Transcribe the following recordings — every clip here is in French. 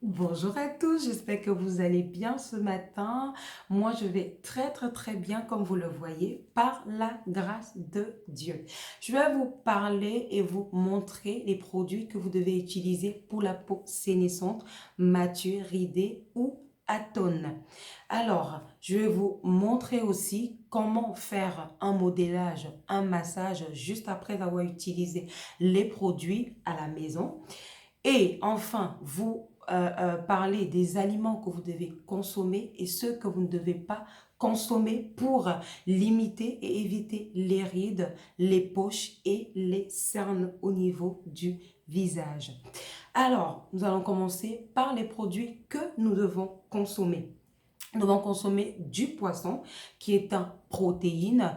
Bonjour à tous, j'espère que vous allez bien ce matin. Moi, je vais très bien comme vous le voyez par la grâce de Dieu. Je vais vous parler et vous montrer les produits que vous devez utiliser pour la peau sénescente, mature, ridée ou atone. Alors, je vais vous montrer aussi comment faire un modélage, un massage juste après avoir utilisé les produits à la maison. Et enfin, vous parlez des aliments que vous devez consommer et ceux que vous ne devez pas consommer pour limiter et éviter les rides, les poches et les cernes au niveau du visage. Alors, nous allons commencer par les produits que nous devons consommer. Nous devons consommer du poisson qui est un protéine.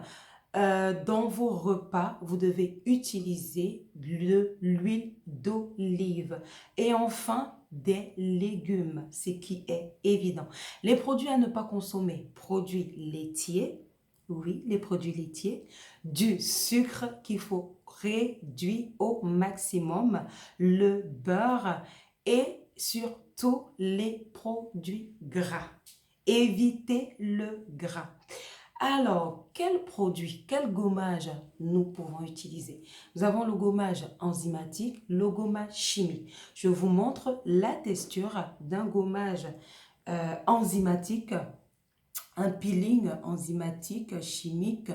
Dans vos repas, vous devez utiliser de l'huile d'olive. Et enfin, des légumes, ce qui est évident. Les produits à ne pas consommer, produits laitiers, oui, les produits laitiers, du sucre qu'il faut réduire au maximum, le beurre et surtout les produits gras. Évitez le gras. Alors, quel produit, quel gommage nous pouvons utiliser? Nous avons le gommage enzymatique, le gommage chimique. Je vous montre la texture d'un gommage enzymatique, un peeling enzymatique chimique.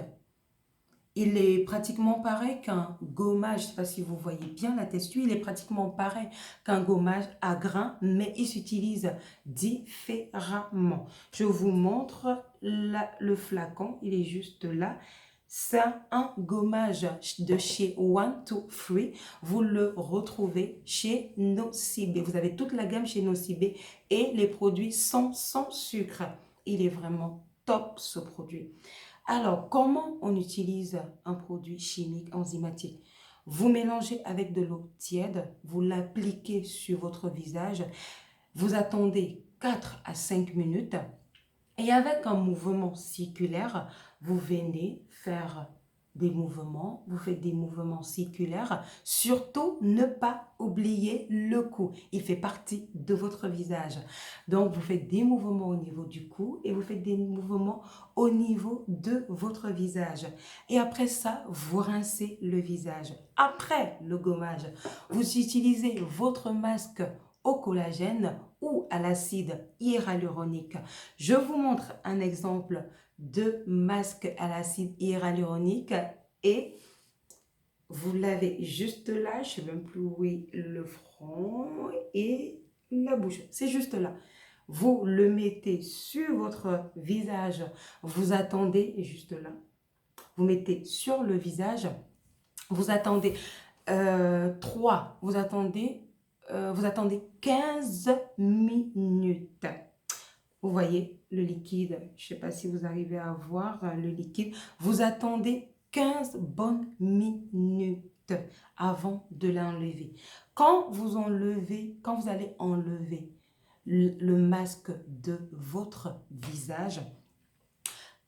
Il est pratiquement pareil qu'un gommage, je ne sais pas si vous voyez bien la texture, il est pratiquement pareil qu'un gommage à grains, mais il s'utilise différemment. Je vous montre le flacon, il est juste là. C'est un gommage de chez One to Free. Vous le retrouvez chez Nocibé. Vous avez toute la gamme chez Nocibé et les produits sont sans sucre. Il est vraiment top ce produit. Alors, comment on utilise un produit chimique enzymatique? Vous mélangez avec de l'eau tiède, vous l'appliquez sur votre visage, vous attendez 4 à 5 minutes et avec un mouvement circulaire, vous venez faire des mouvements, vous faites des mouvements circulaires. Surtout, ne pas oublier le cou. Il fait partie de votre visage. Donc, vous faites des mouvements au niveau du cou et vous faites des mouvements au niveau de votre visage. Et après ça, vous rincez le visage. Après le gommage, vous utilisez votre masque au collagène ou à l'acide hyaluronique. Je vous montre un exemple de masque à l'acide hyaluronique et vous l'avez juste là, je ne sais même plus où est le front et la bouche, c'est juste là. Vous le mettez sur votre visage, vous attendez juste là, vous mettez sur le visage, vous attendez 3, vous attendez 15 minutes. Vous voyez le liquide, je ne sais pas si vous arrivez à voir le liquide. Vous attendez 15 bonnes minutes avant de l'enlever. Quand vous allez enlever le masque de votre visage,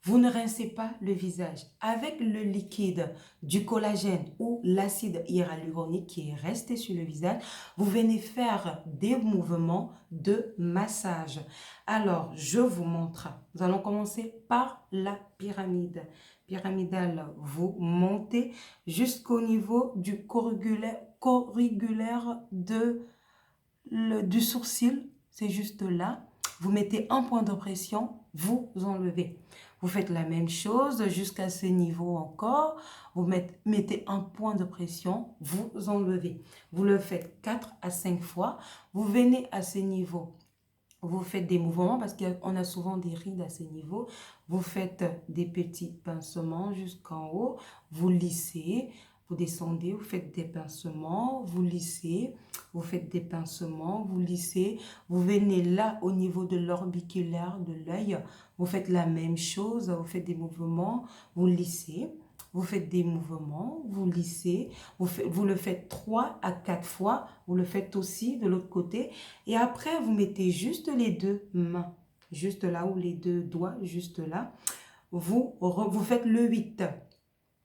vous ne rincez pas le visage. Avec le liquide du collagène ou l'acide hyaluronique qui est resté sur le visage, vous venez faire des mouvements de massage. Alors, je vous montre. Nous allons commencer par la pyramide. Pyramidale, vous montez jusqu'au niveau du corrugulaire du sourcil. C'est juste là. Vous mettez un point de pression, vous enlevez. Vous faites la même chose jusqu'à ce niveau encore. Vous mettez un point de pression, vous enlevez. Vous le faites 4 à 5 fois. Vous venez à ce niveau. Vous faites des mouvements parce qu'on a souvent des rides à ce niveau. Vous faites des petits pincements jusqu'en haut. Vous lissez. Vous descendez, vous faites des pincements, vous lissez, vous faites des pincements, vous lissez, vous venez là au niveau de l'orbiculaire de l'œil, vous faites la même chose, vous faites des mouvements, vous lissez, vous faites des mouvements, vous lissez, vous le faites 3 à 4 fois, vous le faites aussi de l'autre côté et après vous mettez juste les deux mains, juste là ou les deux doigts, juste là, vous faites le 8.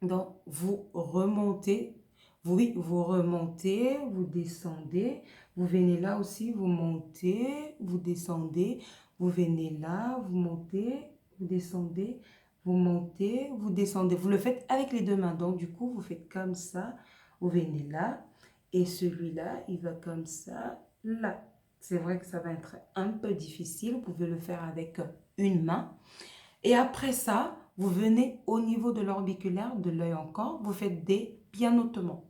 Donc, vous remontez, oui, vous remontez, vous descendez, Vous venez là aussi, vous montez, vous descendez. Vous venez là, vous montez, vous descendez, vous montez, vous descendez. Vous le faites avec les deux mains. Donc, du coup, vous faites comme ça. Vous venez là. Et celui-là, il va comme ça, là. C'est vrai que ça va être un peu difficile. Vous pouvez le faire avec une main. Et après ça, vous venez au niveau de l'orbiculaire, de l'œil encore. Vous faites des pianotements.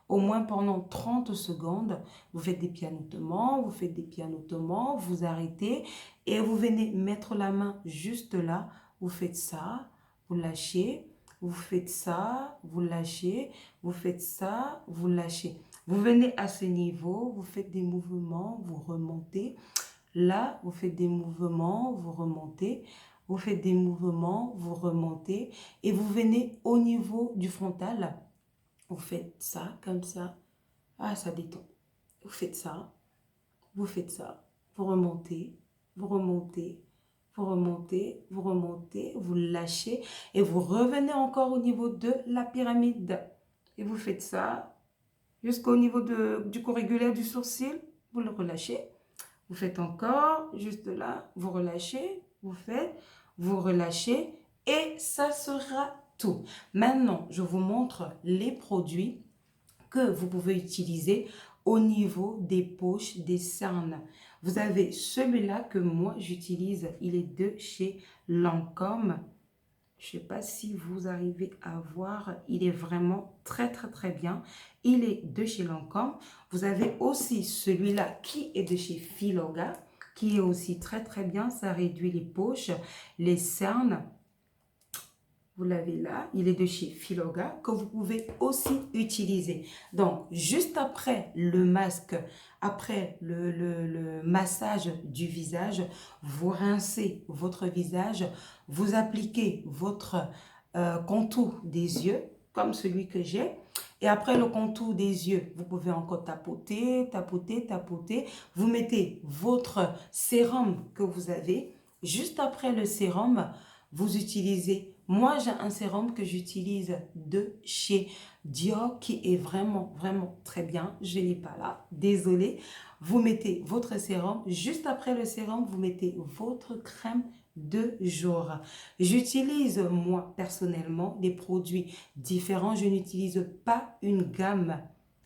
Au moins pendant 30 secondes, vous faites des pianotements, vous faites des pianotements, vous arrêtez et vous venez mettre la main juste là. Vous faites ça, vous lâchez, vous faites ça, vous lâchez, vous faites ça, vous lâchez. Vous venez à ce niveau, vous faites des mouvements, vous remontez. Là, vous faites des mouvements, vous remontez. Vous faites des mouvements, vous remontez. Et vous venez au niveau du frontal. Vous faites ça, comme ça. Ah, ça détend. Vous faites ça, vous faites ça. Vous remontez, vous remontez, vous remontez, vous remontez, vous lâchez. Et vous revenez encore au niveau de la pyramide. Et vous faites ça jusqu'au niveau du corrugulaire du sourcil. Vous le relâchez. Vous faites encore, juste là, vous relâchez, vous faites, vous relâchez et ça sera tout. Maintenant, je vous montre les produits que vous pouvez utiliser au niveau des poches, des cernes. Vous avez celui-là que moi j'utilise, il est de chez Lancôme. Je ne sais pas si vous arrivez à voir, il est vraiment très très très bien. Il est de chez Lancôme. Vous avez aussi celui-là qui est de chez Filoga, qui est aussi très très bien. Ça réduit les poches, les cernes. Vous l'avez là, il est de chez Filoga, que vous pouvez aussi utiliser. Donc, juste après le masque, après le massage du visage, vous rincez votre visage, vous appliquez votre contour des yeux, comme celui que j'ai. Et après le contour des yeux, vous pouvez encore tapoter, tapoter, tapoter. Vous mettez votre sérum que vous avez. Juste après le sérum, vous utilisez, moi j'ai un sérum que j'utilise de chez Dior qui est vraiment vraiment très bien, je n'ai pas là, désolé. Vous mettez votre sérum, juste après le sérum vous mettez votre crème de jour. J'utilise moi personnellement des produits différents, je n'utilise pas une gamme.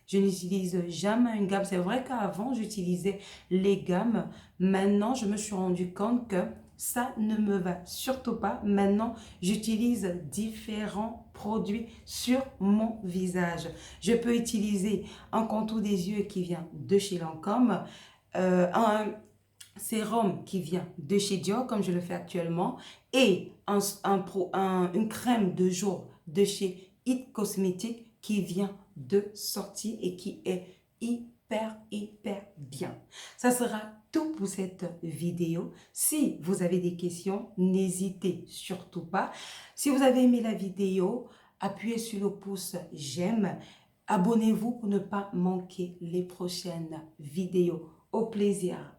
Je n'utilise jamais une gamme. C'est vrai qu'avant, j'utilisais les gammes. Maintenant, je me suis rendu compte que ça ne me va surtout pas. Maintenant, j'utilise différents produits sur mon visage. Je peux utiliser un contour des yeux qui vient de chez Lancôme, un sérum qui vient de chez Dior, comme je le fais actuellement, et une crème de jour de chez It Cosmetics qui vient de sortir et qui est hyper bien. Ça sera tout pour cette vidéo. Si vous avez des questions, n'hésitez surtout pas. Si vous avez aimé la vidéo, appuyez sur le pouce j'aime. Abonnez-vous pour ne pas manquer les prochaines vidéos. Au plaisir.